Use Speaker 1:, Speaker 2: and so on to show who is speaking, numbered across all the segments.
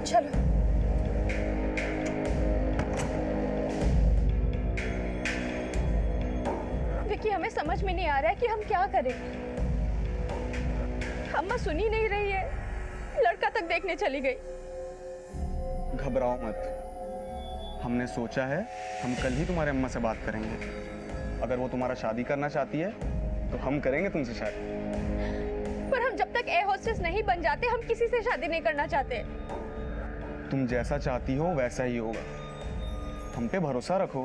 Speaker 1: चलो। विकी, हमें समझ में नहीं आ रहा है कि हम क्या करें। अम्मा सुन ही नहीं रही है, लड़का तक देखने चली गई।
Speaker 2: घबराओ मत, हमने सोचा है हम कल ही तुम्हारे अम्मा से बात करेंगे। अगर वो तुम्हारा शादी करना चाहती है तो हम करेंगे तुमसे शादी।
Speaker 1: पर हम जब तक एयर होस्टेस नहीं बन जाते, हम किसी से शादी नहीं करना चाहते।
Speaker 2: तुम जैसा चाहती हो वैसा ही होगा, हम पे भरोसा रखो।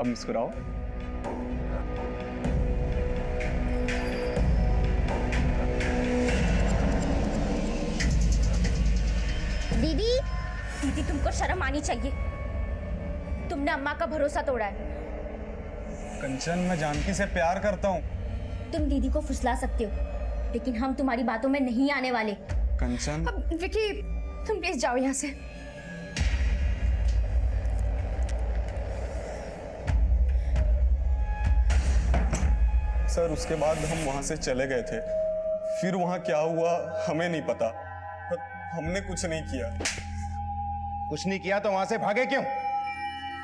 Speaker 2: अब मुस्कुराओ।
Speaker 3: दीदी, दीदी तुमको शर्म आनी चाहिए। तुमने अम्मा का भरोसा तोड़ा है।
Speaker 2: कंचन, मैं जानकी से प्यार करता हूँ।
Speaker 3: तुम दीदी को फुसला सकते हो, लेकिन हम तुम्हारी बातों में नहीं आने वाले।
Speaker 2: कंचन,
Speaker 1: अब विकी, तुम प्लीज जाओ यहाँ से।
Speaker 2: सर उसके बाद हम वहां से चले गए थे, फिर वहां क्या हुआ हमें नहीं पता। हमने कुछ नहीं किया।
Speaker 4: कुछ नहीं किया तो वहां से भागे क्यों?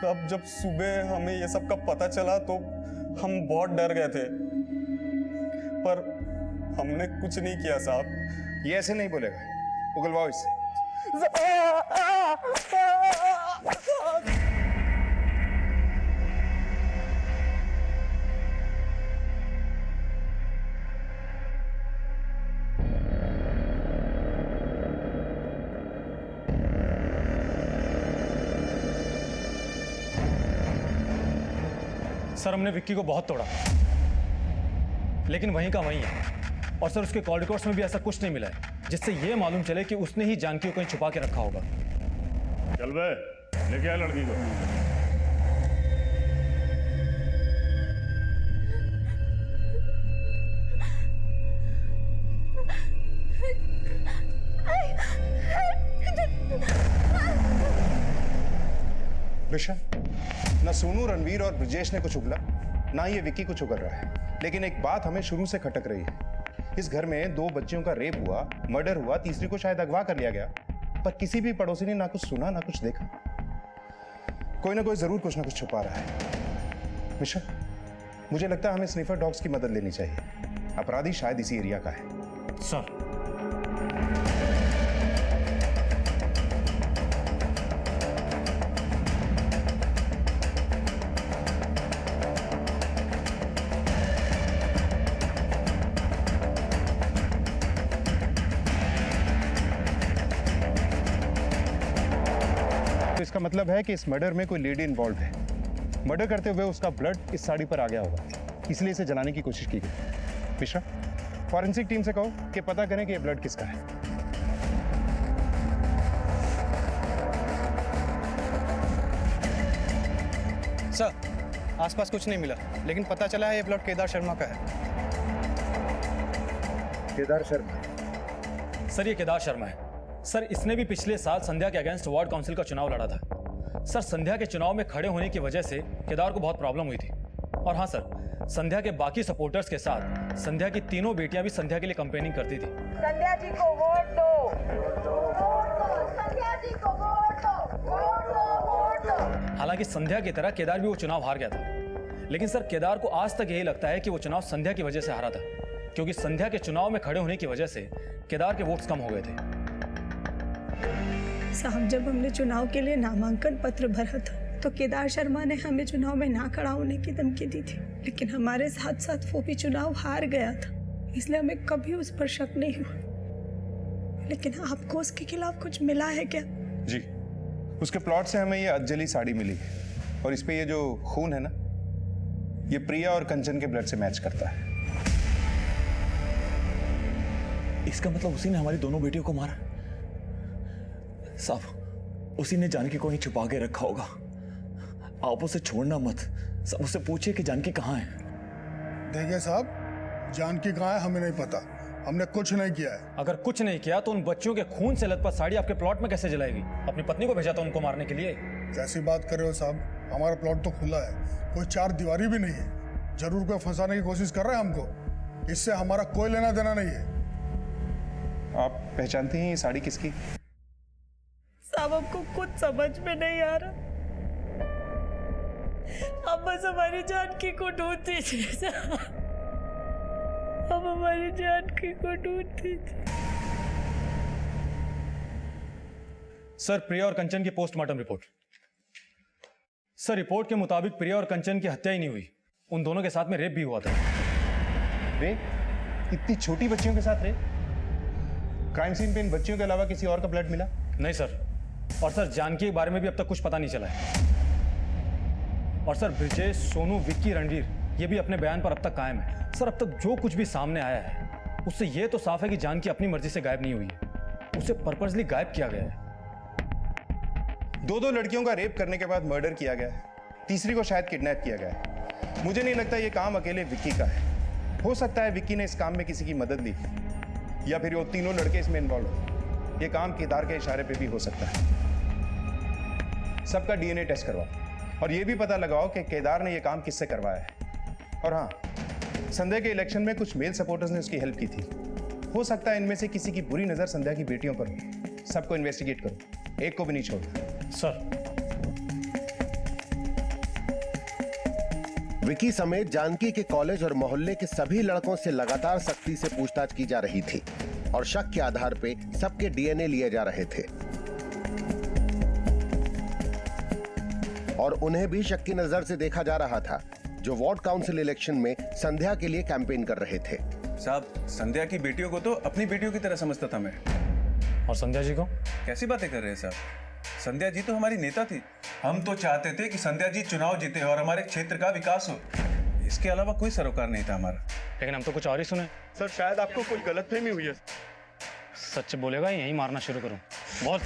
Speaker 2: अब जब सुबह हमें ये सब का पता चला तो हम बहुत डर गए थे, पर हमने कुछ नहीं किया साहब।
Speaker 4: ये ऐसे नहीं बोलेगा, उगलवाओ इससे।
Speaker 5: सर हमने विक्की को बहुत तोड़ा, लेकिन वहीं का वहीं है। और सर उसके कॉल रिकॉर्ड्स में भी ऐसा कुछ नहीं मिला है जिससे ये मालूम चले कि उसने ही जानकी को कहीं छुपा के रखा होगा।
Speaker 6: चल बे, लेके आ लड़की को।
Speaker 4: विशा, ना सोनू, रणवीर और ब्रिजेश ने कुछ उगला, ना ये विक्की कुछ उगल रहा है। लेकिन एक बात हमें शुरू से खटक रही है। इस घर में 2 बच्चियों का रेप हुआ, मर्डर हुआ, तीसरी को शायद अगवा कर लिया गया, पर किसी भी पड़ोसी ने ना कुछ सुना ना कुछ देखा। कोई ना कोई जरूर कुछ ना कुछ छुपा रहा है। विशा, मुझे लगता है हमें स्निफर डॉग्स की मदद लेनी चाहिए। अपराधी शायद इसी एरिया का है।
Speaker 5: सर
Speaker 4: तो इसका मतलब है कि इस मर्डर में कोई लेडी इन्वॉल्व है। मर्डर करते हुए उसका ब्लड इस साड़ी पर आ गया होगा, इसलिए इसे जलाने की कोशिश की गई। मिश्रा, फॉरेंसिक टीम से कहो कि पता करें कि ये ब्लड किसका है।
Speaker 7: सर, आसपास कुछ नहीं मिला, लेकिन पता चला है ये ब्लड केदार शर्मा का है।
Speaker 4: केदार शर्मा?
Speaker 5: सर ये केदार शर्मा है। सर इसने भी पिछले साल संध्या के अगेंस्ट वार्ड काउंसिल का चुनाव लड़ा था। सर संध्या के चुनाव में खड़े होने की वजह से केदार को बहुत प्रॉब्लम हुई थी। और हाँ सर, संध्या के बाकी सपोर्टर्स के साथ संध्या की तीनों बेटियां भी संध्या के लिए कैंपेनिंग करती थी।
Speaker 8: संध्या जी को वोट दो, वोट दो, संध्या जी को वोट दो, वोट दो, वोट दो।
Speaker 5: हालांकि संध्या की तरह केदार भी वो चुनाव हार गया था, लेकिन सर केदार को आज तक यही लगता है कि वो चुनाव संध्या की वजह से हारा था, क्योंकि संध्या के चुनाव में खड़े होने की वजह से केदार के वोट्स कम हो गए थे।
Speaker 9: साहब, जब हमने चुनाव के लिए नामांकन पत्र भरा था तो केदार शर्मा ने हमें चुनाव में ना खड़ा होने की धमकी दी थी, लेकिन हमारे साथ साथ वो भी चुनाव हार गया था, इसलिए हमें कभी उस पर शक नहीं हुआ। लेकिन आपको उसके खिलाफ कुछ मिला है क्या?
Speaker 4: जी, उसके प्लॉट से हमें ये अधजली साड़ी मिली और इस पे ये जो खून है ना, ये प्रिया और कंचन के ब्लड से मैच करता है।
Speaker 10: इसका मतलब उसी ने हमारी दोनों बेटियों को मारा। साहब, उसी ने जानकी को ही छुपा के रखा होगा। आप उसे छोड़ना मत। सब उससे पूछिए कि जानकी कहाँ है।
Speaker 11: देखिए साहब, जानकी कहाँ है हमें नहीं पता, हमने कुछ नहीं किया है।
Speaker 5: अगर कुछ नहीं किया तो उन बच्चियों के खून से लथपथ साड़ी आपके प्लॉट में कैसे जलाएगी? अपनी पत्नी को भेजा था उनको मारने के लिए।
Speaker 11: जैसी बात कर रहे हो साहब, हमारा प्लॉट तो खुला है, कोई 4 दीवारी भी नहीं है। जरूर कोई फंसाने की कोशिश कर रहे हैं हमको, इससे हमारा कोई लेना देना नहीं है।
Speaker 4: आप पहचानते हैं ये साड़ी किसकी?
Speaker 9: साहब हमको कुछ समझ में नहीं आ रहा। अब बस हमारी जानकी को ढूंढ दीजिए साहब, अब हमारी जानकी को ढूंढ दीजिए।
Speaker 5: सर, प्रिया और कंचन की पोस्टमार्टम रिपोर्ट। सर, रिपोर्ट के मुताबिक प्रिया और कंचन की हत्या ही नहीं हुई, उन दोनों के साथ में रेप भी हुआ था।
Speaker 4: रेप? इतनी छोटी बच्चियों के साथ रेप? क्राइम सीन पे इन बच्चियों के अलावा किसी और का ब्लड मिला?
Speaker 5: नहीं सर, और सर जानकी के बारे में भी अब तक कुछ पता नहीं चला है। और सर ब्रिजेश, सोनू, विक्की, रणवीर ये भी अपने बयान पर अब तक कायम है। सर, अब तक जो कुछ भी सामने आया है उससे ये तो साफ है कि जानकी अपनी मर्जी से गायब नहीं हुई है, उसे पर्पसली गायब किया गया है।
Speaker 4: दो लड़कियों का रेप करने के बाद मर्डर किया गया है, तीसरी को शायद किडनैप किया गया है। मुझे नहीं लगता ये काम अकेले विक्की का है। हो सकता है विक्की ने इस काम में किसी की मदद ली, या फिर वो तीनों लड़के इसमें इन्वॉल्व हो। ये काम केदार के इशारे पे भी हो सकता है। सबका डीएनए टेस्ट करवाओ और ये भी पता लगाओ कि केदार ने ये काम किससे करवाया है। और हाँ, संध्या के इलेक्शन में कुछ मेल सपोर्टर्स ने उसकी हेल्प की थी। हो सकता है इनमें से किसी की बुरी नजर संध्या की बेटियों पर हो। सबको इन्वेस्टिगेट करो, एक को भी नहीं छोड़ना।
Speaker 5: सर,
Speaker 12: विकी समेत जानकी के कॉलेज और मोहल्ले के सभी लड़कों से लगातार सख्ती से पूछताछ की जा रही थी और शक के आधार पे सबके डीएनए लिए जा रहे थे और उन्हें भी शक की नजर से देखा जा रहा था, जो वार्ड काउंसिल इलेक्शन में संध्या के लिए कैंपेन कर रहे थे।
Speaker 13: साहब, संध्या की बेटियों को तो अपनी बेटियों की तरह समझता था मैं।
Speaker 5: और संध्या जी को?
Speaker 13: कैसी बातें कर रहे हैं साहब? संध्या जी तो हमारी नेता थी। हम तो चाहते थे कि संध्या जी चुनाव जीते और हमारे क्षेत्र का विकास हो। इसके अलावा कोई सरोकार नहीं था हमारा।
Speaker 5: लेकिन हम तो कुछ और ही सुने।
Speaker 2: सर, शायद आपको कोई गलतफहमी हुई है।
Speaker 5: सच बोलेगा, यही मारना शुरू करूं? बहुत।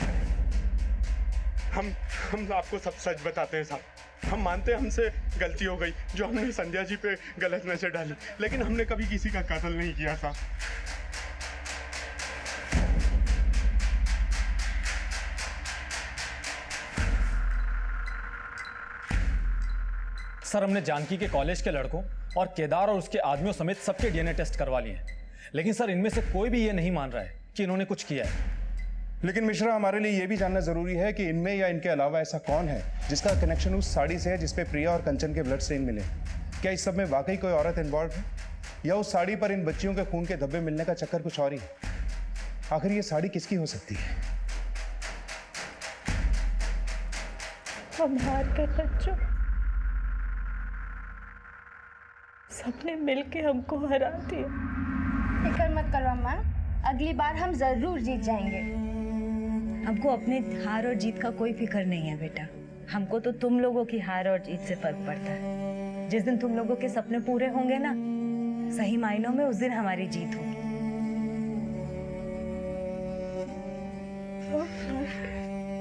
Speaker 2: हम आपको सब सच बताते हैं साहब। हम मानते हैं हमसे गलती हो गई, जो हमने संध्या जी पे गलत नजर डाली, लेकिन हमने कभी किसी का कत्ल नहीं किया था।
Speaker 5: सर, हमने जानकी के कॉलेज के लड़कों और केदार और उसके आदमियों समेत सबके डीएनए टेस्ट करवा लिए हैं, लेकिन सर इनमें से कोई भी ये नहीं मान रहा है कि इन्होंने कुछ किया है।
Speaker 4: लेकिन मिश्रा, हमारे लिए यह भी जानना जरूरी है कि इनमें या इनके अलावा ऐसा कौन है जिसका कनेक्शन उस साड़ी से है जिसपे प्रिया और कंचन के ब्लड स्टेन मिले। क्या इस सब में वाकई कोई औरत इन्वॉल्व है, या उस साड़ी पर इन बच्चियों के खून के धब्बे मिलने का चक्कर कुछ और ही? आखिर ये साड़ी किसकी हो सकती है?
Speaker 9: हम हार गए बच्चों, सबने मिलके हमको हरा दिया।
Speaker 3: फिक्र मत करो अम्मा, अगली बार हम जरूर जीत जाएंगे।
Speaker 14: हमको अपने हार और जीत का कोई फिक्र नहीं है बेटा। हमको तो तुम लोगों की हार और जीत से फर्क पड़ता है। जिस दिन तुम लोगों के सपने पूरे होंगे ना, सही मायनों में उस दिन हमारी जीत होगी।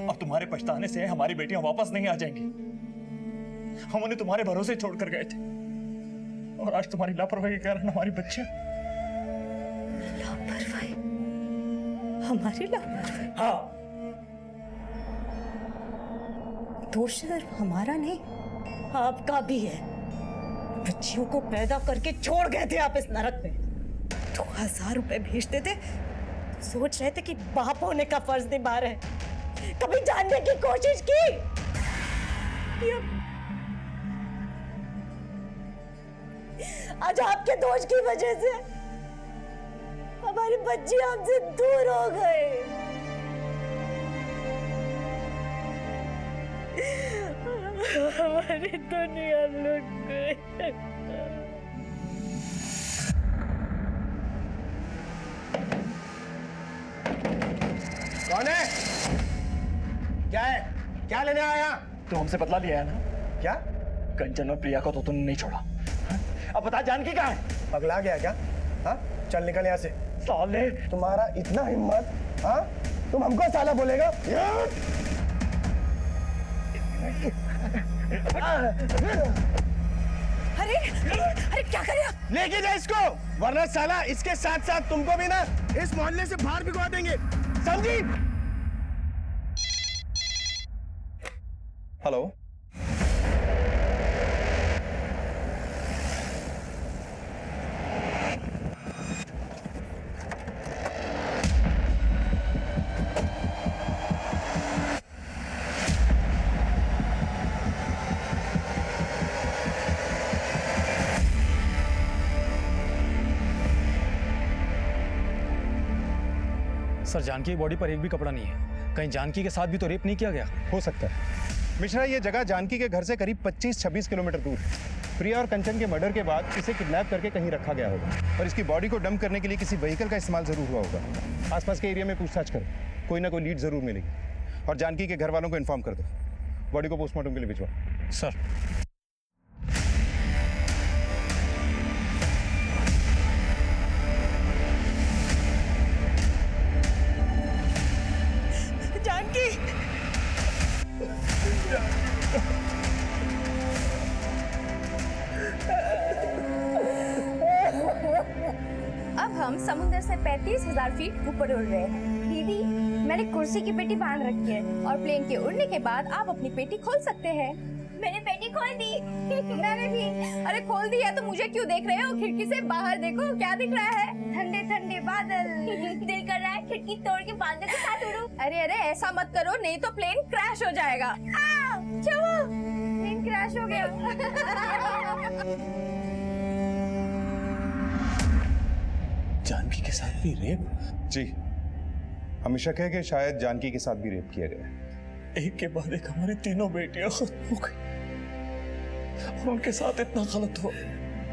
Speaker 10: अब तुम्हारे पछताने से हमारी बेटियां वापस नहीं आ जाएंगी। हम उन्हें तुम्हारे भरोसे छोड़कर गए थे और आज तुम्हारी लापरवाही के कारण हमारी बच्चियां।
Speaker 9: लापरवाही? हमारी लापरवाही?
Speaker 10: हाँ।
Speaker 9: दोष सिर्फ हमारा नहीं, आपका भी है। बच्चियों को पैदा करके छोड़ गए थे आप इस नरक में। 2000 रुपए भेजते थे, सोच रहे थे कि बाप होने का फर्ज निभा रहे। कभी जानने की कोशिश की? आज आपके दोष की वजह से हमारी बच्ची हमसे दूर हो गए। हमारी दुनिया लुट गई।
Speaker 12: कौन है? क्या है? क्या लेने आया?
Speaker 10: तो हमसे बदला लिया है ना?
Speaker 12: क्या?
Speaker 10: कंचन और प्रिया को तो तुमने नहीं छोड़ा।
Speaker 12: अब बता, जानकी कहाँ है? पगला गया क्या? हाँ, चल निकल यहाँ से।
Speaker 10: साले,
Speaker 12: तुम्हारा इतना हिम्मत? हाँ, तुम हमको साला बोलेगा?
Speaker 9: अरे अरे क्या कर रहे आप?
Speaker 12: लेके जा इसको, वरना साला इसके साथ साथ तुमको भी ना इस मोहल्ले से बाहर भिगवा देंगे, समझी?
Speaker 4: हेलो,
Speaker 5: सर जानकी की बॉडी पर एक भी कपड़ा नहीं है, कहीं जानकी के साथ भी तो रेप नहीं किया गया?
Speaker 4: हो सकता है मिश्रा, ये जगह जानकी के घर से करीब 25-26 किलोमीटर दूर है। प्रिया और कंचन के मर्डर के बाद इसे किडनैप करके कहीं रखा गया होगा और इसकी बॉडी को डंप करने के लिए किसी व्हीकल का इस्तेमाल जरूर हुआ होगा। आसपास के एरिया में पूछताछ करो, कोई ना कोई लीड जरूर मिलेगी। और जानकी के घर वालों को इन्फॉर्म कर दो, बॉडी को पोस्टमार्टम के लिए भिजवा।
Speaker 5: सर
Speaker 9: जानकी,
Speaker 3: अब हम समुद्र से 35,000 फीट ऊपर उड़ रहे हैं। दीदी, मैंने कुर्सी की पेटी बांध रखी है और प्लेन के उड़ने के बाद आप अपनी पेटी खोल सकते हैं। मैंने पेटी खोल दी। मैंने भी। अरे खोल दी है तो मुझे क्यों देख रहे हो? खिड़की से बाहर देखो, क्या दिख रहा है? ठंडे ठंडे बादल। दिल कर रहा है खिड़की तोड़ के बादल के साथ उड़ूं। अरे अरे ऐसा मत करो, नहीं तो प्लेन क्रैश हो जाएगा। क्या हुआ? प्लेन क्रैश हो गया।
Speaker 10: जानकी के साथ भी रेप?
Speaker 4: जी, हमें शक है कि शायद जानकी के साथ भी रेप किया गया है।
Speaker 10: एक के बाद एक हमारी तीनों बेटियां खत्म हो गई और उनके साथ इतना गलत हुआ।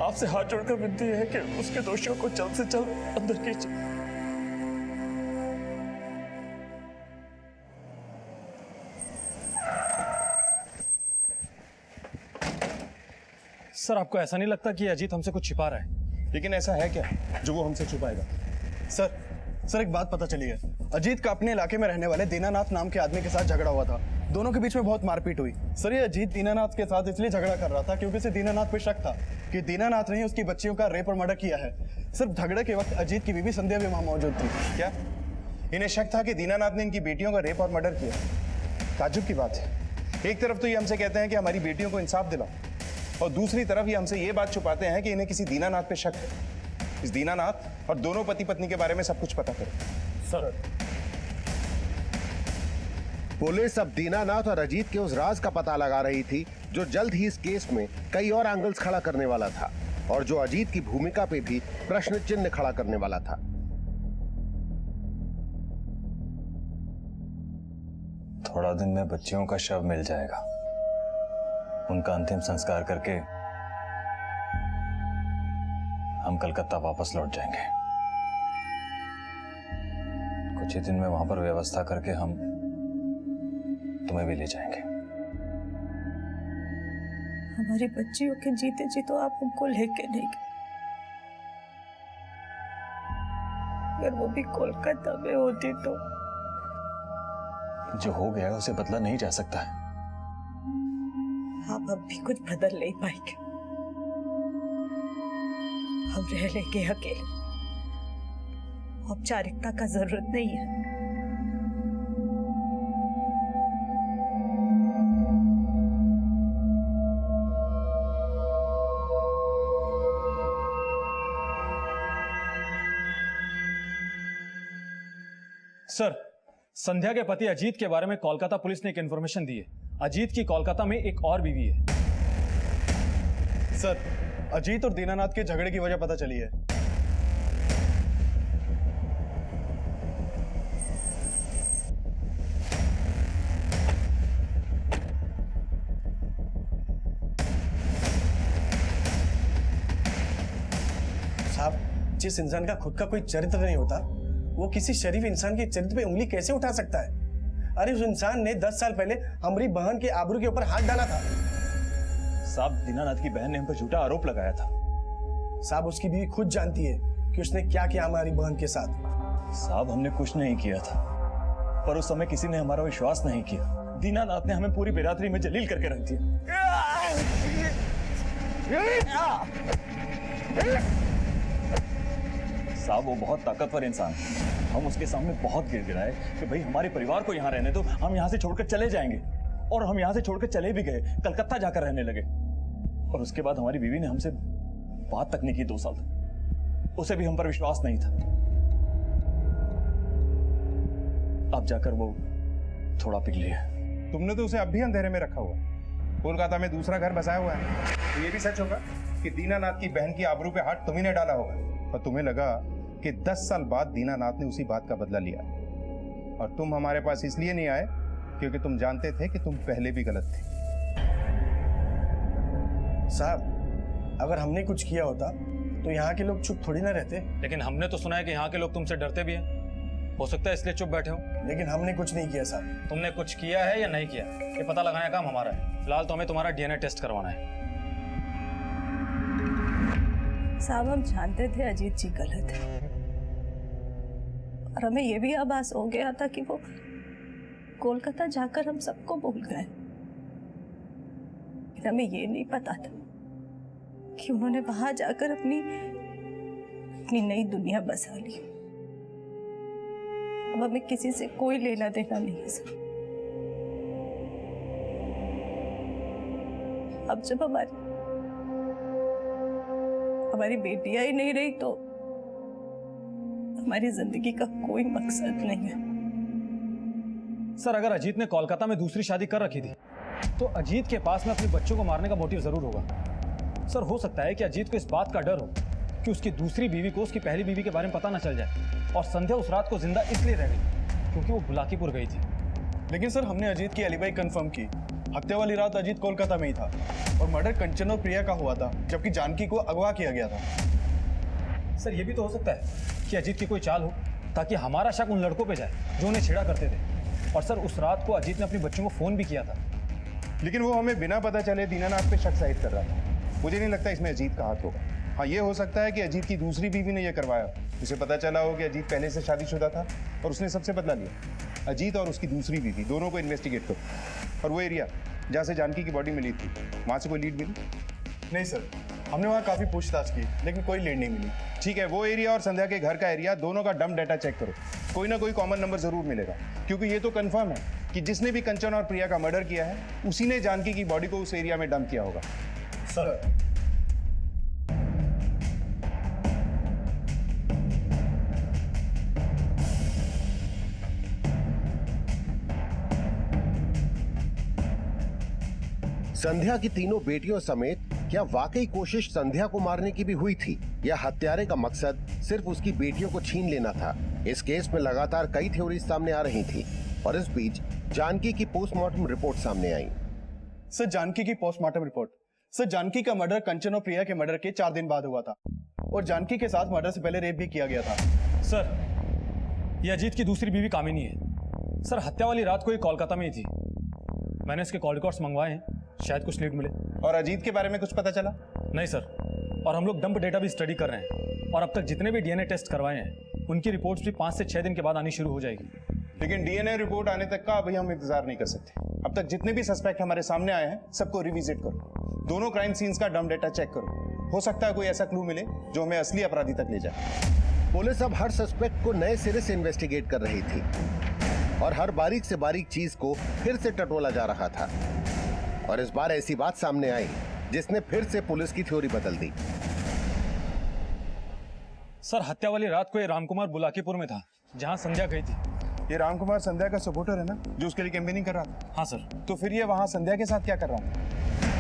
Speaker 10: आपसे हाथ जोड़कर विनती है कि उसके दोषियों को जल्द से जल्द अंदर कीजिए।
Speaker 5: सर आपको ऐसा नहीं लगता कि अजीत हमसे कुछ छिपा रहा है?
Speaker 4: लेकिन ऐसा है क्या जो वो हमसे छुपाएगा?
Speaker 7: सर एक बात पता चली है। अजीत का अपने इलाके में रहने वाले दीनानाथ नाम के आदमी के साथ झगड़ा हुआ था। दोनों के बीच में बहुत मारपीट हुई। सर ये अजीत दीनानाथ के साथ इसलिए झगड़ा कर रहा था क्योंकि उसे दीनानाथ पे शक था कि दीनानाथ ने ही उसकी बच्चियों का रेप और मर्डर किया है। सर झगड़े के वक्त अजीत की बीवी संध्या भी वहां मौजूद थी।
Speaker 4: क्या इन्हें शक था कि दीनानाथ ने इनकी बेटियों का रेप और मर्डर किया? ताज्जुब की बात है। एक तरफ तो ये हमसे कहते हैं कि हमारी बेटियों को इंसाफ दिलाओ और दूसरी तरफ ये हमसे ये बात छुपाते हैं कि इन्हें किसी दीनानाथ पे शक है। इस दीनानाथ और दोनों पति पत्नी के बारे में सब कुछ पता करो।
Speaker 10: सर
Speaker 12: पुलिस अब दीनानाथ और अजीत के उस राज का पता लगा रही थी जो जल्द ही इस केस में कई और एंगल्स खड़ा करने वाला था और जो अजीत की भूमिका पे भी प्रश्न चिन्ह खड़ा करने वाला था।
Speaker 10: थोड़ा दिन में बच्चियों का शव मिल जाएगा। उनका अंतिम संस्कार करके हम कलकत्ता वापस लौट जाएंगे। कुछ ही दिन में वहां पर व्यवस्था करके हम तुम्हें भी ले जाएंगे।
Speaker 9: हमारी बच्चियों के जीते जी तो आप हमको लेके नहीं गए। अगर वो भी कोलकाता में होती तो।
Speaker 10: जो हो गया उसे बदला नहीं जा सकता है।
Speaker 9: आप अब भी कुछ बदल नहीं पाएंगे। हम रह लेंगे अकेले। औपचारिकता का जरूरत नहीं है।
Speaker 5: सर संध्या के पति अजीत के बारे में कोलकाता पुलिस ने एक इंफॉर्मेशन दी है। अजीत की कोलकाता में एक और बीवी है।
Speaker 7: सर अजीत और दीनानाथ के झगड़े की वजह पता चली है।
Speaker 15: साहब, जिस इंसान का खुद का कोई चरित्र नहीं होता वो किसी शरीफ इंसान के चरित्र पे उंगली कैसे उठा सकता है? अरे उस इंसान ने 10 साल पहले हमारी बहन के आबरू के ऊपर हाथ डाला था।
Speaker 10: साहब दीनानाथ की बहन ने हम पर झूठा आरोप लगाया था।
Speaker 15: साहब उसकी बीवी खुद जानती है कि उसने क्या किया हमारी बहन के साथ।
Speaker 10: साहब हमने कुछ नहीं किया था, पर उस समय किसी ने हमारा विश्वास नहीं किया। दीनानाथ ने हमें पूरी बिरादरी में जलील करके रख दिया। साहब वो बहुत ताकतवर इंसान है। हम उसके सामने बहुत गिड़गिड़ाए कि भाई हमारे परिवार को यहाँ रहने दो, हम यहाँ से छोड़कर चले जाएंगे। और हम यहाँ से छोड़कर चले भी गए, कलकत्ता जाकर रहने लगे। और उसके बाद हमारी बीवी ने हमसे बात तक नहीं की 2 साल तक। उसे भी हम पर विश्वास नहीं था। अब जाकर वो थोड़ा पिघली है।
Speaker 4: तुमने तो उसे अब भी अंधेरे में रखा हुआ है। कोलकाता में दूसरा घर बसाया हुआ है। तो ये भी सच होगा कि दीनानाथ की बहन की आबरू पे हाथ तुम्ही ने डाला होगा और तुम्हें लगा कि 10 साल बाद दीनानाथ ने उसी बात का बदला लिया। और तुम हमारे पास इसलिए नहीं आए क्योंकि तुम जानते थे कि तुम पहले भी गलत थे।
Speaker 15: साहब, अगर हमने कुछ किया होता तो यहाँ के लोग चुप थोड़ी ना रहते।
Speaker 5: लेकिन हमने तो सुना है कि यहाँ के लोग तुमसे डरते भी हैं। हो सकता है इसलिए चुप बैठे हो।
Speaker 15: लेकिन हमने कुछ नहीं किया साहब।
Speaker 5: तुमने कुछ किया है या नहीं किया, ये पता लगाने का काम हमारा है। फिलहाल तो हमें तुम्हारा डीएनए टेस्ट करवाना है।
Speaker 9: साहब, हम जानते थे अजीत जी गलत है और हमें ये भी आभास हो गया था कि वो कोलकाता जाकर हम सबको भूल गए। लेकिन हमें ये नहीं पता था कि उन्होंने वहां जाकर अपनी नई दुनिया बसा ली। अब हमें किसी से कोई लेना देना नहीं है सर। अब जब हमारी बेटियां ही नहीं रही तो हमारी जिंदगी का कोई मकसद नहीं है।
Speaker 5: सर, अगर अजीत ने कोलकाता में दूसरी शादी कर रखी थी तो अजीत के पास में अपने बच्चों को मारने का मोटिव जरूर होगा। सर, हो सकता है कि अजीत को इस बात का डर हो कि उसकी दूसरी बीवी को उसकी पहली बीवी के बारे में पता ना चल जाए, और संध्या उस रात को जिंदा इसलिए रह गई क्योंकि वो बुलाकीपुर गई थी।
Speaker 7: लेकिन सर, हमने अजीत की एलिबाई कंफर्म की। हत्या वाली रात अजीत कोलकाता में ही था और मर्डर कंचन और प्रिया का हुआ था, जबकि जानकी को अगवा किया गया था।
Speaker 5: सर, ये भी तो हो सकता है कि अजीत की कोई चाल हो ताकि हमारा शक उन लड़कों पे जाए जो उन्हें छेड़ा करते थे। और सर, उस रात को अजीत ने अपने बच्चों को फोन भी किया था।
Speaker 4: लेकिन वो हमें बिना पता चले दीनानाथ पे शक जाहिर कर रहा था। मुझे नहीं लगता इसमें अजीत का हाथ होगा। हाँ, ये हो सकता है कि अजीत की दूसरी बीवी ने यह करवाया। उसे पता चला हो कि अजीत पहले से शादीशुदा था और उसने सबसे बदला लिया। अजीत और उसकी दूसरी बीवी दोनों को इन्वेस्टिगेट करो। और वो एरिया जहाँ से जानकी की बॉडी मिली थी, वहाँ से कोई लीड मिली?
Speaker 7: नहीं सर, हमने वहाँ काफी पूछताछ की लेकिन कोई लीड नहीं मिली।
Speaker 4: ठीक है, वो एरिया और संध्या के घर का एरिया, दोनों का डंप डाटा चेक करो। कोई ना कोई कॉमन नंबर जरूर मिलेगा, क्योंकि ये तो कंफर्म है कि जिसने भी कंचन और प्रिया का मर्डर किया है उसी ने जानकी की बॉडी को उस एरिया में डंप किया होगा।
Speaker 7: सर,
Speaker 12: संध्या की तीनों बेटियों समेत क्या वाकई कोशिश संध्या को मारने की भी हुई थी, या हत्यारे का मकसद सिर्फ उसकी बेटियों को छीन लेना था? इस केस में लगातार कई थ्योरी सामने आ रही थी और इस बीच जानकी की पोस्टमार्टम रिपोर्ट सामने आई।
Speaker 7: सर, जानकी की पोस्टमार्टम रिपोर्ट। सर, जानकी का मर्डर कंचन और प्रिया के मर्डर के 4 दिन बाद हुआ था और जानकी के साथ मर्डर से पहले रेप भी किया गया था।
Speaker 5: सर, ये अजीत की दूसरी बीवी कामिनी है। सर, हत्या वाली रात को ये कोलकाता में ही थी। मैंने इसके कॉल रिकॉर्ड्स मंगवाए हैं, शायद कुछ लीड मिले।
Speaker 4: और अजीत के बारे में कुछ पता चला?
Speaker 5: नहीं सर, और हम लोग डंप डेटा भी स्टडी कर रहे हैं और अब तक जितने भी डीएनए टेस्ट करवाए हैं उनकी रिपोर्ट्स भी 5 से 6 दिन के बाद आनी शुरू हो जाएगी।
Speaker 4: लेकिन डीएनए रिपोर्ट आने तक का अभी हम इंतजार नहीं कर सकते। अब तक जितने भी सस्पेक्ट हमारे सामने आए हैं सबको रिविजिट करो। दोनों क्राइम सीन्स का डंप डेटा चेक करो। हो सकता है कोई ऐसा क्लू मिले जो हमें असली अपराधी तक ले जाए।
Speaker 12: पुलिस अब हर सस्पेक्ट को नए सिरे से इन्वेस्टिगेट कर रही थी और हर बारीक से बारीक चीज को फिर से टटोला जा रहा था। और इस बार ऐसी बात सामने आई जिसने फिर से पुलिस की थ्योरी बदल दी।
Speaker 5: सर, हत्या वाली रात को ये रामकुमार बुलाकीपुर में था जहां संध्या गई थी।
Speaker 4: ये रामकुमार संध्या का सपोर्टर है ना, जो उसके लिए कैंपेनिंग कर रहा था?
Speaker 5: हाँ सर।
Speaker 4: तो फिर ये वहां संध्या के साथ क्या कर रहा था?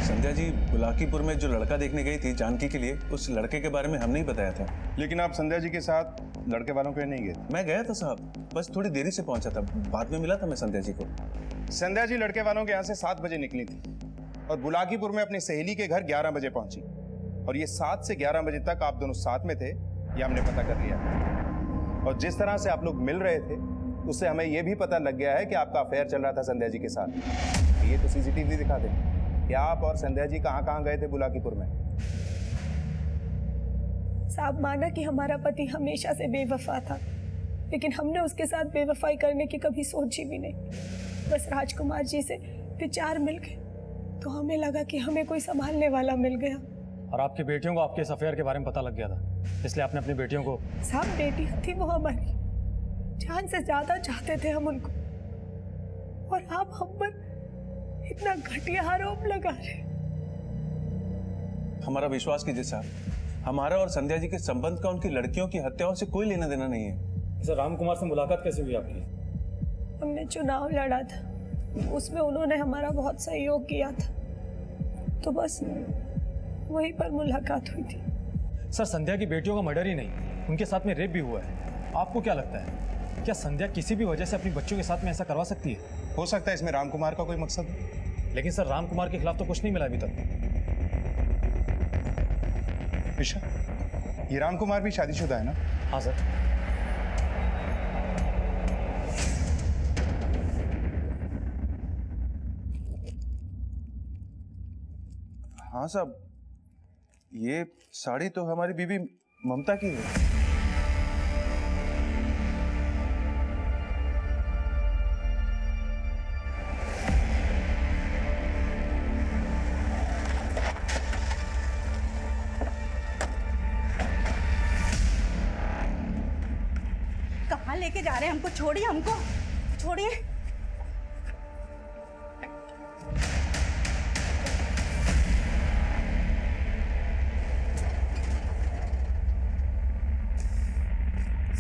Speaker 13: संध्या जी बुलाकीपुर में जो लड़का देखने गई थी जानकी के लिए, उस लड़के के बारे में हमने ही बताया था।
Speaker 4: लेकिन आप संध्या जी के साथ लड़के वालों के नहीं गए?
Speaker 13: मैं गया था साहब, बस थोड़ी देरी से पहुंचा था। बाद में मिला था मैं संध्या जी को।
Speaker 4: संध्या जी लड़के वालों के यहाँ से 7 बजे निकली थी और बुलाकीपुर में अपनी सहेली के घर 11 बजे पहुंची। और ये 7 से 11 बजे तक आप दोनों साथ में थे, ये हमने पता कर लिया। और जिस तरह से आप लोग मिल रहे थे उससे हमें यह भी पता लग गया है कि आपका अफेयर चल रहा था संध्या जी के साथ। ये तो सीसीटीवी दिखा दे कि आप और संध्या जी कहाँ कहाँ गए थे बुलाकीपुर में।
Speaker 9: साहब, माना कि हमारा पति हमेशा से बेवफा था, लेकिन हमने उसके साथ बेवफाई करने की कभी सोची भी नहीं। बस राजकुमार जी से विचार मिल गए तो हमें लगा कि हमें कोई संभालने वाला मिल गया।
Speaker 5: और आपकी बेटियों को आपके इस अफेयर के बारे में पता लग गया था, इसलिए आपने अपनी बेटियों को।
Speaker 9: साहब, बेटी थी वो हमारी, जान से ज्यादा चाहते थे हम उनको, और आप हम पर इतना घटिया आरोप लगा रहे।
Speaker 13: हमारा विश्वास कीजिए साहब, हमारा और संध्या जी के संबंध का उनकी लड़कियों की हत्याओं से कोई लेना देना नहीं है।
Speaker 5: सर, रामकुमार से मुलाकात कैसे हुई आपकी?
Speaker 9: हमने चुनाव लड़ा था, उसमें उन्होंने हमारा बहुत सहयोग किया था, तो बस वहीं पर मुलाकात हुई थी।
Speaker 5: सर, संध्या की बेटियों का मर्डर ही नहीं, उनके साथ में रेप भी हुआ है। आपको क्या लगता है क्या संध्या किसी भी वजह से अपनी बच्चों के साथ में ऐसा करवा सकती है?
Speaker 4: हो सकता है इसमें रामकुमार का कोई मकसद हो।
Speaker 5: लेकिन सर रामकुमार के खिलाफ तो कुछ नहीं मिला अभी तक।
Speaker 4: ईशा, ये रामकुमार भी शादीशुदा है ना?
Speaker 5: हाँ सर।
Speaker 13: हाँ साहब, ये साड़ी तो हमारी बीवी ममता की है।
Speaker 14: कहाँ लेके जा रहे हैं हमको? छोड़िए हमको, छोड़िए।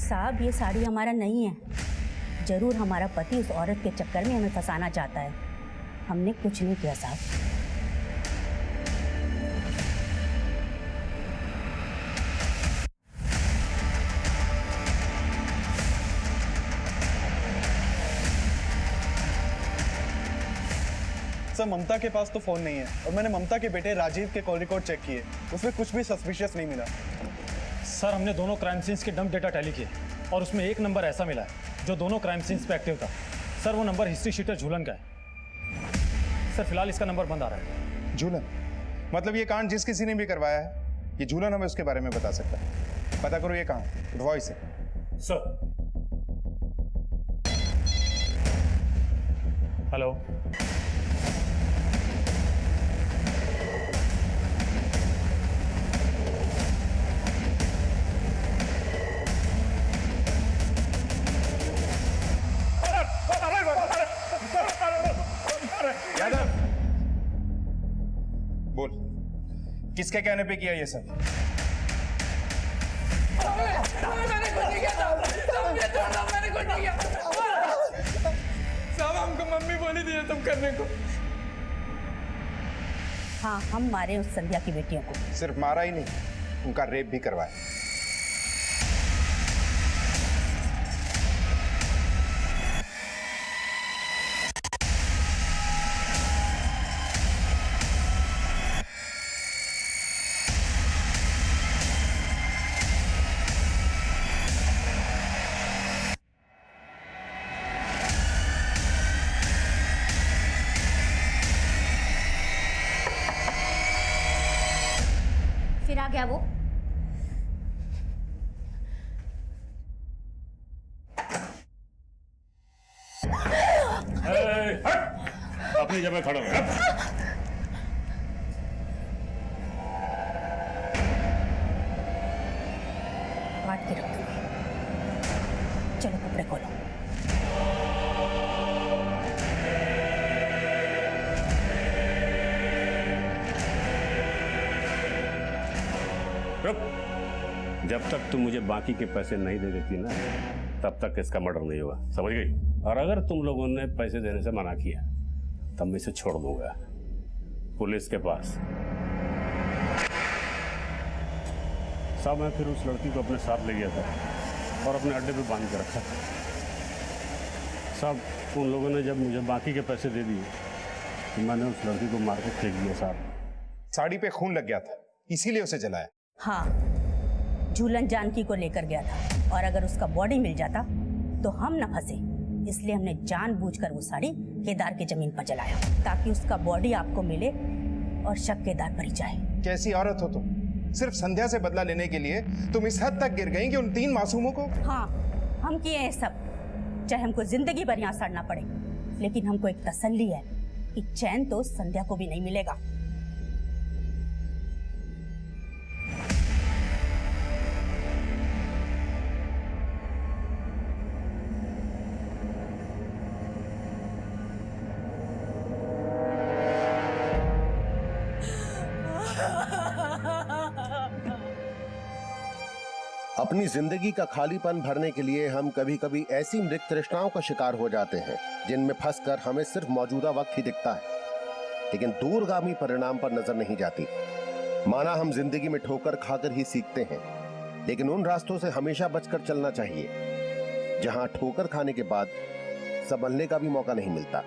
Speaker 16: साहब, ये साड़ी हमारा नहीं है। जरूर हमारा पति उस औरत के चक्कर में हमें फंसाना चाहता है। हमने कुछ नहीं किया साहब।
Speaker 7: सर, ममता के पास तो फोन नहीं है और मैंने ममता के बेटे राजीव के कॉल रिकॉर्ड चेक किए, उसमें कुछ भी सस्पिशियस नहीं मिला।
Speaker 5: सर, हमने दोनों क्राइम सीन्स के डंप डेटा टैली किए और उसमें एक नंबर ऐसा मिला है जो दोनों क्राइम सीन्स पे एक्टिव था। सर, वो नंबर हिस्ट्री शीटर झूलन का है। सर, फिलहाल इसका नंबर बंद आ रहा है।
Speaker 4: झूलन? मतलब ये कांड जिस किसी ने भी करवाया है, ये झूलन हमें उसके बारे में बता सकता है। पता करो ये कहाँ, उठवाओ इसे।
Speaker 5: सर। हेलो।
Speaker 4: यादव, बोल, किसके कहने पे किया ये सब?
Speaker 8: मैंने कुछ नहीं किया साहब, हमको मम्मी बोली थी ये सब करने को।
Speaker 16: हाँ, हम मारे उस संध्या की बेटियों को।
Speaker 4: सिर्फ मारा ही नहीं, उनका रेप भी करवाया।
Speaker 16: फिर आ गया वो।
Speaker 6: अपनी जगह खड़ा हो।
Speaker 16: काट के रख दूंगी। चलो कपड़े खोलो।
Speaker 6: रुक, जब तक तुम मुझे बाकी के पैसे नहीं दे देती ना, तब तक इसका मर्डर नहीं हुआ, समझ गई? और अगर तुम लोगों ने पैसे देने से मना किया तब मैं इसे छोड़ दूंगा पुलिस के पास। साहब, मैं फिर उस लड़की को अपने साथ ले गया था और अपने अड्डे पे बांध के रखा था। साहब, उन लोगों ने जब मुझे बाकी के पैसे दे दिए तो मैंने उस लड़की को मार के फेंक दिया। साहब,
Speaker 4: साड़ी पे खून लग गया था, इसीलिए उसे जलाया।
Speaker 16: हाँ, झूलन जानकी को लेकर गया था और अगर उसका बॉडी मिल जाता तो हम न फंसे, इसलिए हमने जानबूझकर वो साड़ी केदार की जमीन पर जलाया ताकि उसका बॉडी आपको मिले और शक केदार पर ही जाए।
Speaker 4: कैसी औरत हो तुम? सिर्फ संध्या से बदला लेने के लिए तुम इस हद तक गिर गई कि उन 3 मासूमों को।
Speaker 16: हाँ, हम किए हैं सब, चाहे हमको जिंदगी भर यहाँ सड़ना पड़े, लेकिन हमको एक तसल्ली है कि चैन तो संध्या को भी नहीं मिलेगा।
Speaker 12: अपनी जिंदगी का खालीपन भरने के लिए हम कभी कभी ऐसी मृत तृष्णाओं का शिकार हो जाते हैं जिनमें फंसकर हमें सिर्फ मौजूदा वक्त ही दिखता है, लेकिन दूरगामी परिणाम पर नजर नहीं जाती। माना हम जिंदगी में ठोकर खाकर ही सीखते हैं, लेकिन उन रास्तों से हमेशा बचकर चलना चाहिए जहां ठोकर खाने के बाद संभलने का भी मौका नहीं मिलता।